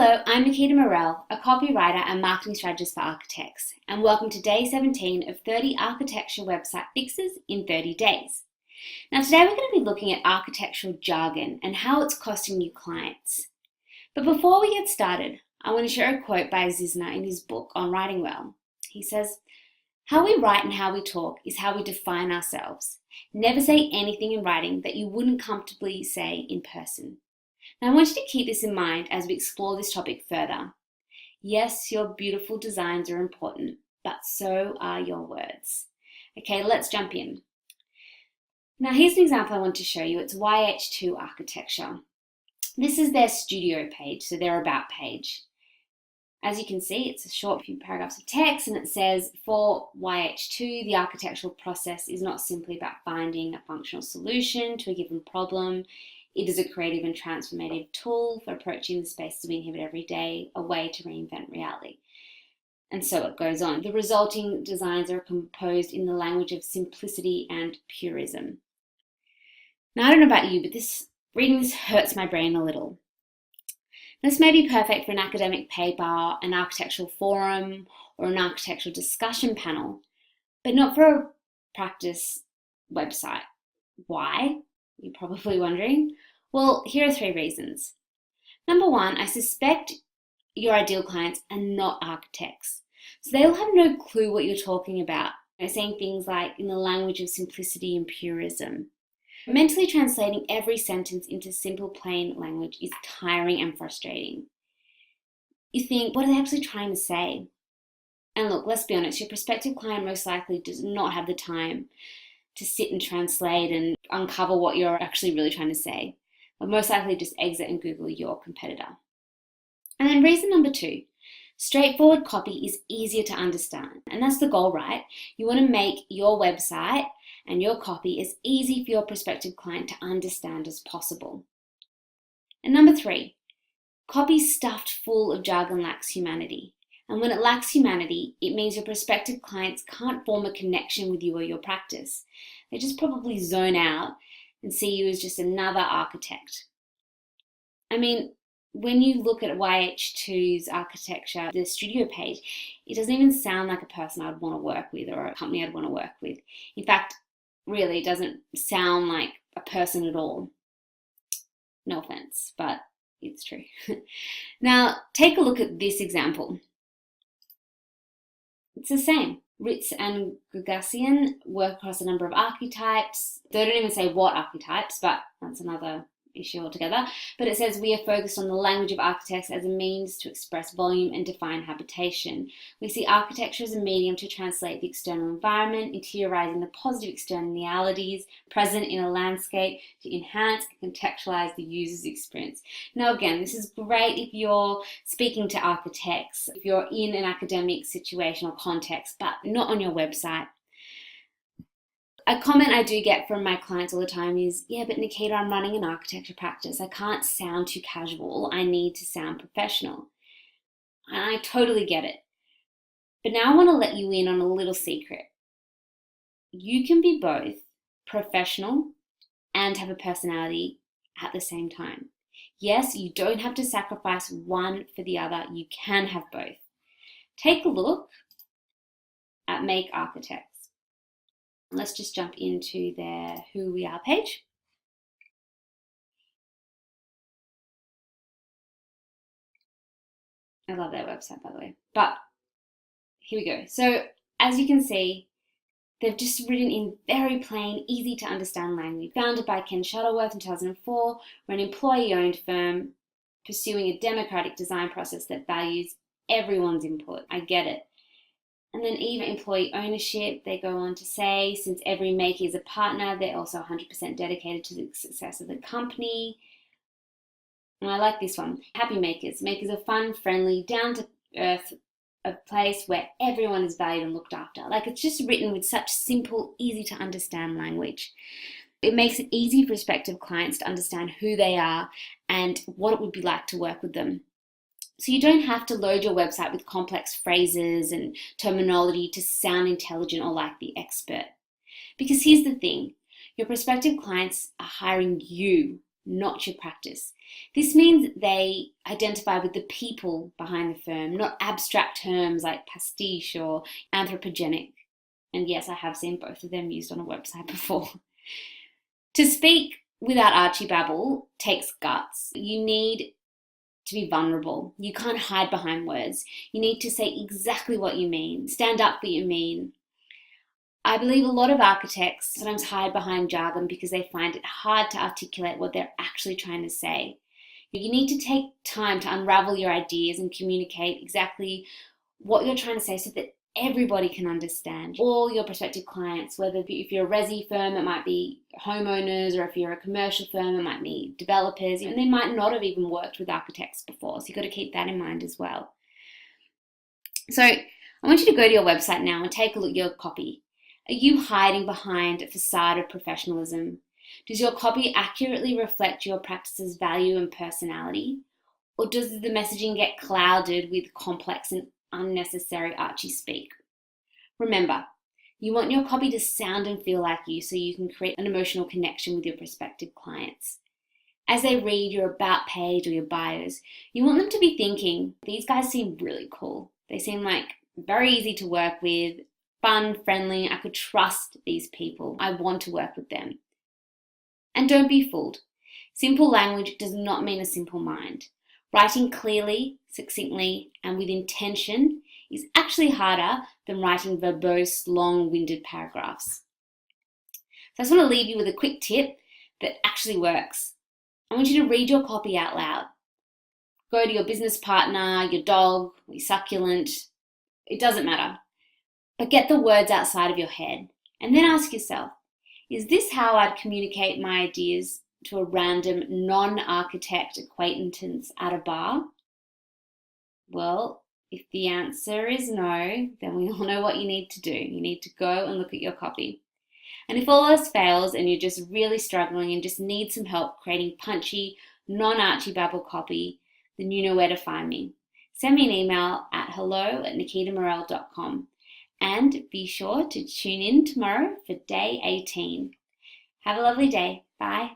Hello, I'm Nikita Morell, a copywriter and marketing strategist for architects, and welcome to day 17 of 30 architecture website fixes in 30 days. Now today we're going to be looking at architectural jargon and how it's costing you clients. But before we get started, I want to share a quote by Zizner in his book on writing well. He says, "How we write and how we talk is how we define ourselves. Never say anything in writing that you wouldn't comfortably say in person." Now I want you to keep this in mind as we explore this topic further. Yes, your beautiful designs are important, but so are your words. Okay, let's jump in. Now here's an example I want to show you. It's YH2 Architecture. This is their studio page, so their about page. As you can see, it's a short few paragraphs of text, and it says, for YH2, the architectural process is not simply about finding a functional solution to a given problem. It is a creative and transformative tool for approaching the spaces we inhabit every day, a way to reinvent reality. And so it goes on. The resulting designs are composed in the language of simplicity and purism. Now, I don't know about you, but reading this hurts my brain a little. This may be perfect for an academic paper, an architectural forum, or an architectural discussion panel, but not for a practice website. Why? You're probably wondering. Well, here are 3 reasons. Number 1, I suspect your ideal clients are not architects. So they'll have no clue what you're talking about. They're saying things like in the language of simplicity and purism. Mentally translating every sentence into simple, plain language is tiring and frustrating. You think, what are they actually trying to say? And look, let's be honest, your prospective client most likely does not have the time to sit and translate and uncover what you're actually really trying to say. But most likely just exit and Google your competitor. And then reason number 2, straightforward copy is easier to understand. And that's the goal, right? You want to make your website and your copy as easy for your prospective client to understand as possible. And number 3, copy stuffed full of jargon lacks humanity. And when it lacks humanity, it means your prospective clients can't form a connection with you or your practice. They just probably zone out and see you as just another architect. I mean, when you look at YH2's architecture, the studio page, it doesn't even sound like a person I'd want to work with or a company I'd want to work with. In fact, really, it doesn't sound like a person at all. No offense, but it's true. Now, take a look at this example. It's the same. Ritz and Ghougassian work across a number of archetypes. They don't even say what archetypes, but that's another issue altogether. But it says we are focused on the language of architects as a means to express volume and define habitation. We see architecture as a medium to translate the external environment, interiorizing the positive externalities present in a landscape to enhance and contextualize the user's experience. Now again, this is great if you're speaking to architects, if you're in an academic situation or context, but not on your website. A comment I do get from my clients all the time is, yeah, but Nikita, I'm running an architecture practice. I can't sound too casual. I need to sound professional. And I totally get it. But now I want to let you in on a little secret. You can be both professional and have a personality at the same time. Yes, you don't have to sacrifice one for the other. You can have both. Take a look at Make Architects. Let's just jump into their Who We Are page. I love their website, by the way. But here we go. So as you can see, they've just written in very plain, easy to understand language. Founded by Ken Shuttleworth in 2004, we're an employee-owned firm pursuing a democratic design process that values everyone's input. I get it. And then even employee ownership, they go on to say, since every maker is a partner, they're also 100% dedicated to the success of the company. And I like this one. Happy makers. Makers are fun, friendly, down to earth, a place where everyone is valued and looked after. Like, it's just written with such simple, easy to understand language. It makes it easy for prospective clients to understand who they are and what it would be like to work with them. So you don't have to load your website with complex phrases and terminology to sound intelligent or like the expert. Because here's the thing, your prospective clients are hiring you, not your practice. This means they identify with the people behind the firm, not abstract terms like pastiche or anthropogenic. And yes, I have seen both of them used on a website before. To speak without Archi-Babble takes guts. You need to be vulnerable. You can't hide behind words. You need to say exactly what you mean. Stand up for what you mean. I believe a lot of architects sometimes hide behind jargon because they find it hard to articulate what they're actually trying to say. You need to take time to unravel your ideas and communicate exactly what you're trying to say so that everybody can understand. All your prospective clients, whether if you're a resi firm, it might be homeowners, or if you're a commercial firm, it might be developers, and they might not have even worked with architects before. So you've got to keep that in mind as well. So I want you to go to your website now and take a look at your copy. Are you hiding behind a facade of professionalism? Does your copy accurately reflect your practice's value and personality? Or does the messaging get clouded with complex and unnecessary Archie speak? Remember, you want your copy to sound and feel like you so you can create an emotional connection with your prospective clients. As they read your about page or your bios, you want them to be thinking, these guys seem really cool. They seem like very easy to work with, fun, friendly. I could trust these people. I want to work with them. And don't be fooled. Simple language does not mean a simple mind. Writing clearly, succinctly, and with intention is actually harder than writing verbose, long-winded paragraphs. So I just want to leave you with a quick tip that actually works. I want you to read your copy out loud. Go to your business partner, your dog, your succulent. It doesn't matter. But get the words outside of your head and then ask yourself, is this how I'd communicate my ideas to a random non-architect acquaintance at a bar? Well, if the answer is no, then we all know what you need to do. You need to go and look at your copy. And if all else fails and you're just really struggling and just need some help creating punchy, non-Archi-Babble copy, then you know where to find me. Send me an email at hello@nikitamorel.com. And be sure to tune in tomorrow for day 18. Have a lovely day. Bye.